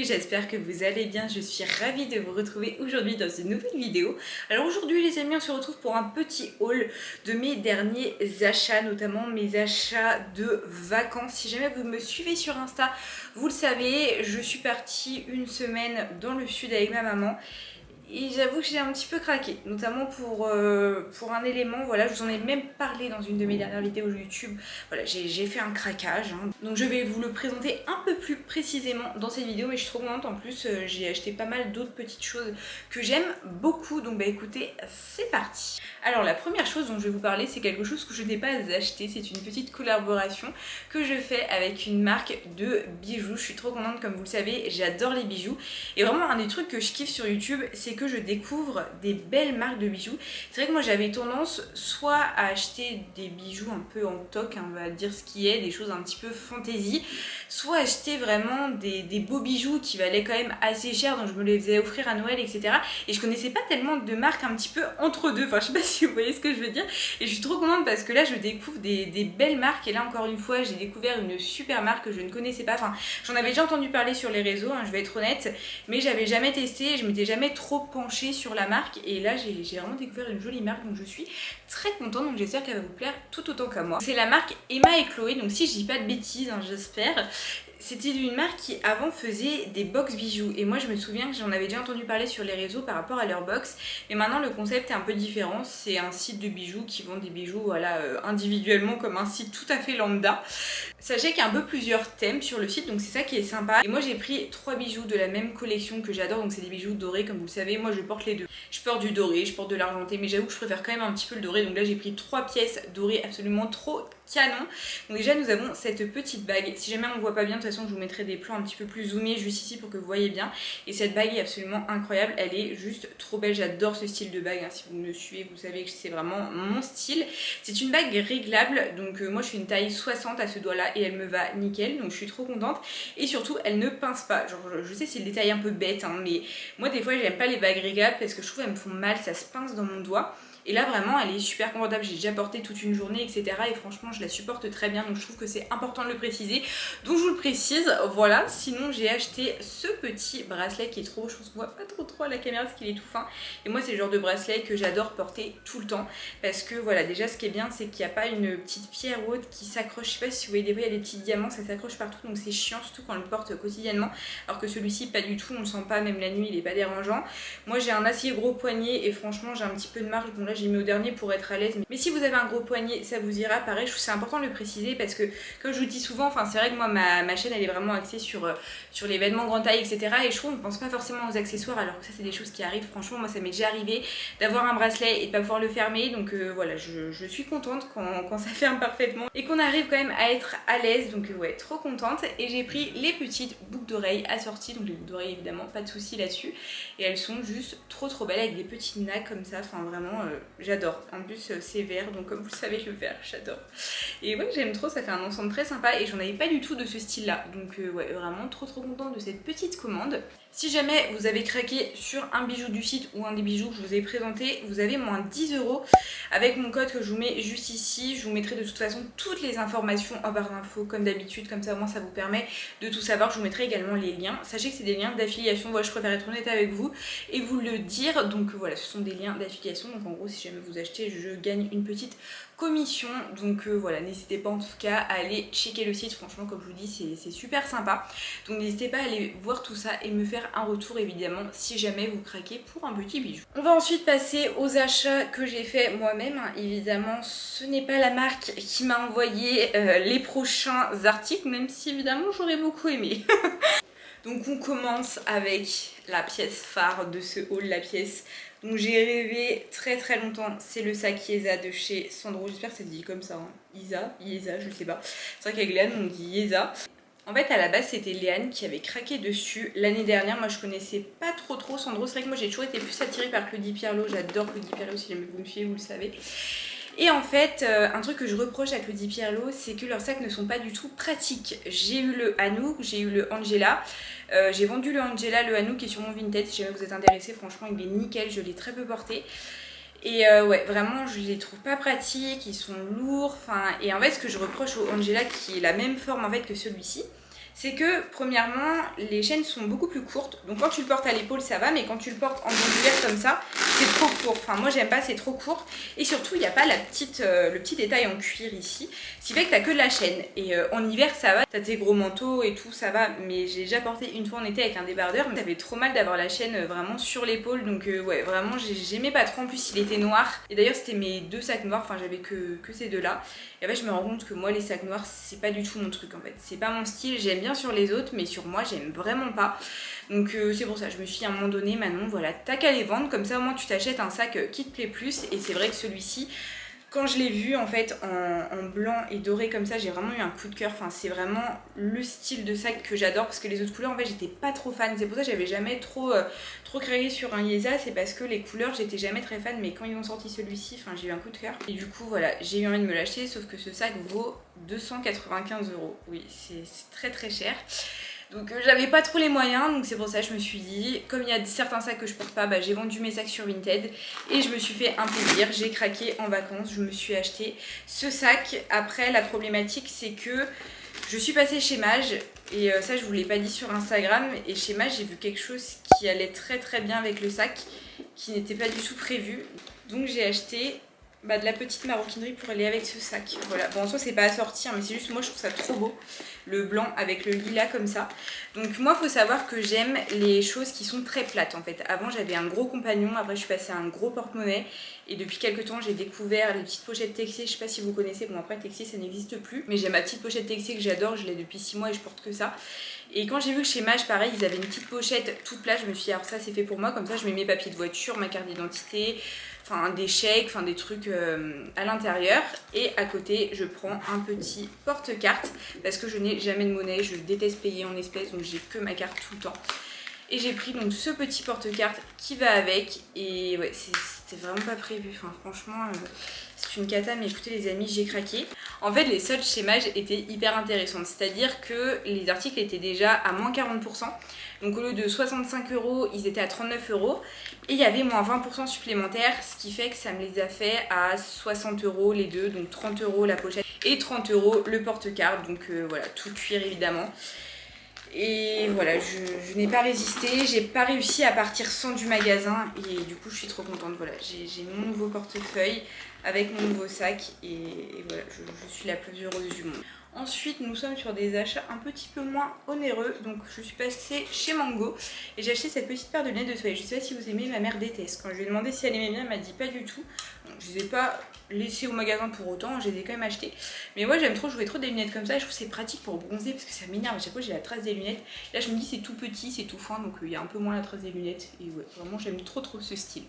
j'espère que vous allez bien. Je suis ravie de vous retrouver aujourd'hui dans une nouvelle vidéo. Alors aujourd'hui les amis, on se retrouve pour un petit haul de mes derniers achats, notamment mes achats de vacances. Si jamais vous me suivez sur Insta, vous le savez, je suis partie une semaine dans le sud avec ma maman. Et j'avoue que j'ai un petit peu craqué, notamment pour un élément, voilà, je vous en ai même parlé dans une de mes dernières vidéos YouTube. Voilà, j'ai fait un craquage, hein. Donc je vais vous le présenter un peu plus précisément dans cette vidéo, mais je suis trop contente. En plus, j'ai acheté pas mal d'autres petites choses que j'aime beaucoup, donc bah écoutez, c'est parti. Alors la première chose dont je vais vous parler, c'est quelque chose que je n'ai pas acheté, c'est une petite collaboration que je fais avec une marque de bijoux. Je suis trop contente, comme vous le savez, j'adore les bijoux. Et vraiment un des trucs que je kiffe sur YouTube, c'est que je découvre des belles marques de bijoux. C'est vrai que moi j'avais tendance soit à acheter des bijoux un peu en toc, hein, on va dire ce qui est, des choses un petit peu fantaisie, soit acheter vraiment des beaux bijoux qui valaient quand même assez cher, donc je me les faisais offrir à Noël, etc. Et je connaissais pas tellement de marques un petit peu entre deux, enfin je sais pas si vous voyez ce que je veux dire. Et je suis trop contente parce que là je découvre des belles marques, et là encore une fois j'ai découvert une super marque que je ne connaissais pas. Enfin j'en avais déjà entendu parler sur les réseaux, hein, je vais être honnête, mais j'avais jamais testé, je m'étais jamais trop penchée sur la marque, et là j'ai vraiment découvert une jolie marque, donc je suis très contente, donc j'espère qu'elle va vous plaire tout autant qu'à moi. C'est la marque Emma et Chloé, donc si je dis pas de bêtises, hein, j'espère. C'était une marque qui avant faisait des box bijoux, et moi je me souviens que j'en avais déjà entendu parler sur les réseaux par rapport à leur box, mais maintenant le concept est un peu différent. C'est un site de bijoux qui vend des bijoux, voilà, individuellement, comme un site tout à fait lambda. Sachez qu'il y a un peu plusieurs thèmes sur le site, donc c'est ça qui est sympa. Et moi j'ai pris 3 bijoux de la même collection que j'adore, donc c'est des bijoux dorés comme vous le savez. Moi je porte les deux, je porte du doré, je porte de l'argenté, mais j'avoue que je préfère quand même un petit peu le doré, donc là j'ai pris 3 pièces dorées absolument trop canon. Donc déjà nous avons cette petite bague, si jamais on ne voit pas bien, de toute façon je vous mettrai des plans un petit peu plus zoomés juste ici pour que vous voyez bien. Et cette bague est absolument incroyable, elle est juste trop belle, j'adore ce style de bague, hein. Si vous me suivez vous savez que c'est vraiment mon style. C'est une bague réglable, donc moi je fais une taille 60 à ce doigt là et elle me va nickel, donc je suis trop contente. Et surtout elle ne pince pas, genre je sais c'est le détail un peu bête, hein, mais moi des fois j'aime pas les bagues réglables parce que je trouve qu'elles me font mal, ça se pince dans mon doigt. Et là vraiment elle est super confortable, j'ai déjà porté toute une journée, etc. Et franchement je la supporte très bien, donc je trouve que c'est important de le préciser. Donc je vous le précise, voilà. Sinon j'ai acheté ce petit bracelet qui est trop beau, je pense qu'on voit pas trop à la caméra parce qu'il est tout fin. Et moi c'est le genre de bracelet que j'adore porter tout le temps. Parce que voilà, déjà ce qui est bien c'est qu'il n'y a pas une petite pierre ou autre qui s'accroche, je sais pas si vous voyez, des fois il y a des petits diamants, ça s'accroche partout, donc c'est chiant, surtout quand on le porte quotidiennement. Alors que celui-ci pas du tout, on le sent pas, même la nuit il est pas dérangeant. Moi j'ai un assez gros poignet et franchement j'ai un petit peu de marge, bon là j'ai mis au dernier pour être à l'aise, mais si vous avez un gros poignet ça vous ira. Pareil, je trouve que c'est important de le préciser parce que comme je vous dis souvent, enfin c'est vrai que moi ma chaîne elle est vraiment axée sur les vêtements grande taille, etc. Et je trouve qu'on pense pas forcément aux accessoires, alors que ça c'est des choses qui arrivent. Franchement moi ça m'est déjà arrivé d'avoir un bracelet et de pas pouvoir le fermer, donc voilà, je suis contente quand ça ferme parfaitement et qu'on arrive quand même à être à l'aise, donc ouais, trop contente. Et j'ai pris les petites boucles d'oreilles assorties, donc les boucles d'oreilles évidemment pas de souci là-dessus, et elles sont juste trop belles avec des petits nacs comme ça, enfin vraiment j'adore. En plus c'est vert, donc comme vous le savez le vert j'adore. Et ouais, j'aime trop, ça fait un ensemble très sympa et j'en avais pas du tout de ce style là, donc ouais, vraiment trop contente de cette petite commande. Si jamais vous avez craqué sur un bijou du site ou un des bijoux que je vous ai présenté, vous avez moins 10 € avec mon code que je vous mets juste ici. Je vous mettrai de toute façon toutes les informations en barre d'infos comme d'habitude, comme ça au moins ça vous permet de tout savoir. Je vous mettrai également les liens, sachez que c'est des liens d'affiliation, voilà, je préfère être honnête avec vous et vous le dire. Donc voilà, ce sont des liens d'affiliation, donc en gros si jamais vous achetez, je gagne une petite commission, donc voilà, n'hésitez pas en tout cas à aller checker le site, franchement comme je vous dis c'est super sympa, donc n'hésitez pas à aller voir tout ça et me faire un retour évidemment si jamais vous craquez pour un petit bijou. On va ensuite passer aux achats que j'ai fait moi-même, évidemment ce n'est pas la marque qui m'a envoyé les prochains articles, même si évidemment j'aurais beaucoup aimé. Donc on commence avec la pièce phare de ce haul, la pièce dont j'ai rêvé très longtemps, c'est le sac Iesa de chez Sandro, j'espère que ça se dit comme ça, hein. Iesa, je sais pas. C'est vrai qu'avec Léane on dit Iesa. En fait à la base c'était Léane qui avait craqué dessus l'année dernière, moi je connaissais pas trop Sandro, c'est vrai que moi j'ai toujours été plus attirée par Claudie Pierlot, j'adore Claudie Pierlot, si jamais vous me suivez vous le savez. Et en fait, un truc que je reproche à Claudie Pierlot, c'est que leurs sacs ne sont pas du tout pratiques. J'ai eu le Anouk, j'ai eu le Angela, j'ai vendu le Angela, le Anouk est sur mon Vinted, si jamais vous êtes intéressé, franchement il est nickel, je l'ai très peu porté. Et ouais, vraiment je les trouve pas pratiques, ils sont lourds, enfin, et en fait ce que je reproche au Angela, qui est la même forme en fait que celui-ci, c'est que premièrement les chaînes sont beaucoup plus courtes, donc quand tu le portes à l'épaule ça va, mais quand tu le portes en bandoulière comme ça c'est trop court, enfin moi j'aime pas, c'est trop court, et surtout il n'y a pas le petit détail en cuir ici, ce qui fait que t'as que de la chaîne, et en hiver ça va, t'as tes gros manteaux et tout ça va, mais j'ai déjà porté une fois en été avec un débardeur, mais ça fait trop mal d'avoir la chaîne vraiment sur l'épaule, donc ouais vraiment j'aimais pas trop, en plus il était noir, et d'ailleurs c'était mes deux sacs noirs, enfin j'avais que ces deux là, et en fait je me rends compte que moi les sacs noirs c'est pas du tout mon truc en fait, c'est pas mon style, j'aime bien sur les autres mais sur moi j'aime vraiment pas, donc c'est pour ça je me suis dit à un moment donné Manon voilà t'as qu'à les vendre, comme ça au moins tu t'achètes un sac qui te plaît plus, et c'est vrai que celui-ci quand je l'ai vu en fait en blanc et doré comme ça, j'ai vraiment eu un coup de cœur, enfin c'est vraiment le style de sac que j'adore, parce que les autres couleurs en fait j'étais pas trop fan, c'est pour ça que j'avais jamais trop craqué sur un Yesa, c'est parce que les couleurs j'étais jamais très fan, mais quand ils ont sorti celui-ci, enfin j'ai eu un coup de cœur, et du coup voilà j'ai eu envie de me l'acheter, sauf que ce sac vaut 295 €, oui c'est très très cher. Donc j'avais pas trop les moyens, donc c'est pour ça que je me suis dit, comme il y a certains sacs que je porte pas, bah, j'ai vendu mes sacs sur Vinted et je me suis fait un plaisir, j'ai craqué en vacances, je me suis acheté ce sac. Après la problématique c'est que je suis passée chez Mage, et ça je vous l'ai pas dit sur Instagram, et chez Mage j'ai vu quelque chose qui allait très très bien avec le sac, qui n'était pas du tout prévu, donc j'ai acheté de la petite maroquinerie pour aller avec ce sac. Voilà, bon en soi c'est pas assorti, hein, mais c'est juste moi je trouve ça trop beau, le blanc avec le lilas comme ça. Donc moi faut savoir que j'aime les choses qui sont très plates en fait. Avant j'avais un gros compagnon, après je suis passée à un gros porte-monnaie, et depuis quelques temps j'ai découvert les petites pochettes Texier, je sais pas si vous connaissez, bon après Texier ça n'existe plus, mais j'ai ma petite pochette Texier que j'adore, je l'ai depuis 6 mois et je porte que ça. Et quand j'ai vu que chez Mage pareil ils avaient une petite pochette toute plate, je me suis dit alors ça c'est fait pour moi, comme ça je mets mes papiers de voiture, ma carte d'identité, enfin des chèques, enfin des trucs à l'intérieur, et à côté je prends un petit porte-carte parce que je n'ai jamais de monnaie, je déteste payer en espèces, donc j'ai que ma carte tout le temps. Et j'ai pris donc ce petit porte-carte qui va avec, et ouais c'était vraiment pas prévu, enfin franchement c'est une cata, mais écoutez les amis j'ai craqué. En fait les soldes chez Mage étaient hyper intéressantes, c'est à dire que les articles étaient déjà à moins 40%, donc au lieu de 65 € ils étaient à 39 €, et il y avait moins 20% supplémentaire, ce qui fait que ça me les a fait à 60 € les deux, donc 30 € la pochette et 30 € le porte-carte, donc voilà tout cuir évidemment. Et voilà, je n'ai pas résisté, j'ai pas réussi à partir sans du magasin, et du coup je suis trop contente. Voilà, j'ai mon nouveau portefeuille avec mon nouveau sac, et voilà, je suis la plus heureuse du monde. Ensuite nous sommes sur des achats un petit peu moins onéreux, donc je suis passée chez Mango et j'ai acheté cette petite paire de lunettes de soleil. Je sais pas si vous aimez, ma mère déteste. Quand je lui ai demandé si elle aimait bien, elle m'a dit pas du tout. Donc, je les ai pas laissées au magasin pour autant, je les ai quand même achetées. Mais moi j'aime trop, je jouais trop des lunettes comme ça, et je trouve que c'est pratique pour bronzer parce que ça m'énerve. À chaque fois j'ai la trace des lunettes. Là je me dis c'est tout petit, c'est tout fin, donc il y a un peu moins la trace des lunettes. Et ouais, vraiment j'aime trop ce style.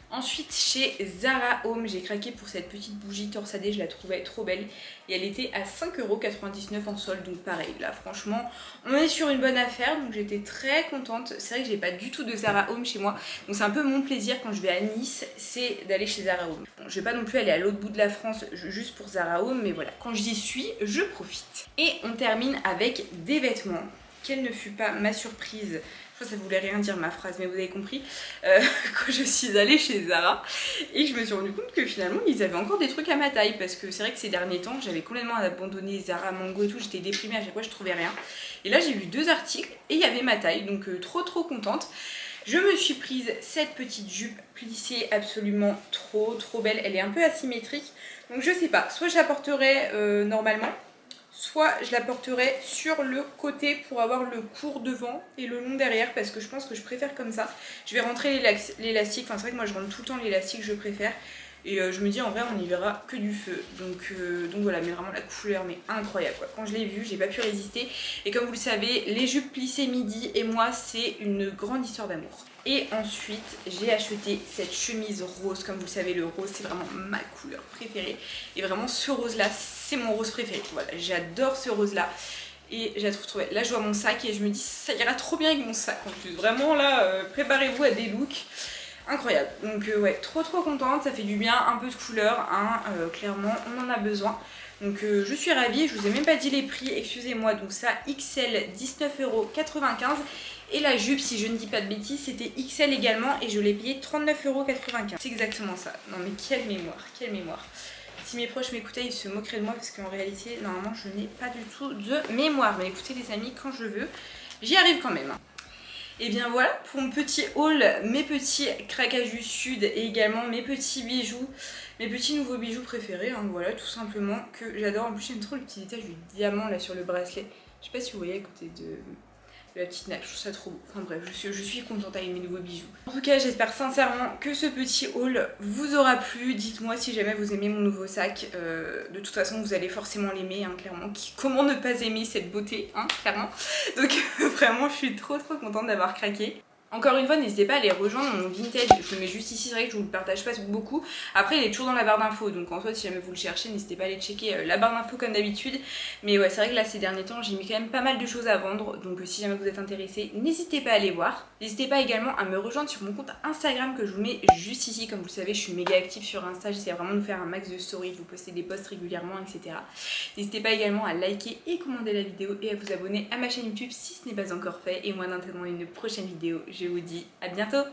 Ensuite chez Zara Home, j'ai craqué pour cette petite bougie torsadée, je la trouvais trop belle et elle était à 5,99 € en solde, donc pareil, là franchement on est sur une bonne affaire, donc j'étais très contente. C'est vrai que j'ai pas du tout de Zara Home chez moi, donc c'est un peu mon plaisir quand je vais à Nice, c'est d'aller chez Zara Home. Bon, je vais pas non plus aller à l'autre bout de la France juste pour Zara Home, mais voilà, quand j'y suis, je profite. Et on termine avec des vêtements. Quelle ne fut pas ma surprise, je crois que ça voulait rien dire ma phrase, mais vous avez compris, quand je suis allée chez Zara, et je me suis rendu compte que finalement ils avaient encore des trucs à ma taille, parce que c'est vrai que ces derniers temps j'avais complètement abandonné Zara, Mango et tout, j'étais déprimée à chaque fois, je trouvais rien, et là j'ai vu 2 articles et il y avait ma taille, donc trop contente. Je me suis prise cette petite jupe plissée absolument trop belle, elle est un peu asymétrique, donc je sais pas, soit je la porterai normalement, soit je la porterai sur le côté pour avoir le court devant et le long derrière, parce que je pense que je préfère comme ça. Je vais rentrer l'élastique, enfin c'est vrai que moi je rentre tout le temps l'élastique, je préfère. Et je me dis en vrai on n'y verra que du feu. Donc voilà, mais vraiment la couleur mais incroyable quoi. Quand je l'ai vue, j'ai pas pu résister. Et comme vous le savez, les jupes plissées midi et moi c'est une grande histoire d'amour. Et ensuite j'ai acheté cette chemise rose. Comme vous le savez, le rose c'est vraiment ma couleur préférée. Et vraiment ce rose là c'est mon rose préféré. Voilà, j'adore ce rose là. Et je la trouve trop belle. Là je vois mon sac et je me dis ça ira trop bien avec mon sac en plus. Vraiment là, préparez-vous à des looks incroyable. Donc ouais, trop contente, ça fait du bien, un peu de couleur, hein, clairement on en a besoin. Donc je suis ravie, je vous ai même pas dit les prix, excusez-moi. Donc ça XL 19,95 € et la jupe, si je ne dis pas de bêtises, c'était XL également et je l'ai payé 39,95 €. C'est exactement ça. Non mais quelle mémoire, quelle mémoire. Si mes proches m'écoutaient, ils se moqueraient de moi parce qu'en réalité, normalement, je n'ai pas du tout de mémoire. Mais écoutez les amis, quand je veux, j'y arrive quand même. Et bien voilà pour mon petit haul, mes petits craquages du sud et également mes petits bijoux, mes petits nouveaux bijoux préférés, hein, voilà tout simplement que j'adore. En plus j'aime trop le petit détail du diamant là sur le bracelet. Je sais pas si vous voyez à côté de la petite nappe, je trouve ça trop beau. Enfin bref, je suis contente avec mes nouveaux bijoux. En tout cas, j'espère sincèrement que ce petit haul vous aura plu. Dites-moi si jamais vous aimez mon nouveau sac. De toute façon, vous allez forcément l'aimer, hein, clairement. Comment ne pas aimer cette beauté, hein, clairement. Donc vraiment, je suis trop contente d'avoir craqué. Encore une fois, n'hésitez pas à aller rejoindre mon vintage, je le mets juste ici, c'est vrai que je vous le partage pas beaucoup. Après, il est toujours dans la barre d'infos, donc en soit, si jamais vous le cherchez, n'hésitez pas à aller checker la barre d'infos comme d'habitude. Mais ouais, c'est vrai que là, ces derniers temps, j'ai mis quand même pas mal de choses à vendre, donc si jamais vous êtes intéressé, n'hésitez pas à aller voir. N'hésitez pas également à me rejoindre sur mon compte Instagram que je vous mets juste ici. Comme vous le savez, je suis méga active sur Insta, j'essaie vraiment de faire un max de stories, de vous poster des posts régulièrement, etc. N'hésitez pas également à liker et commenter la vidéo et à vous abonner à ma chaîne YouTube si ce n'est pas encore fait. Et moi, en attendant une prochaine vidéo, je vous dis à bientôt.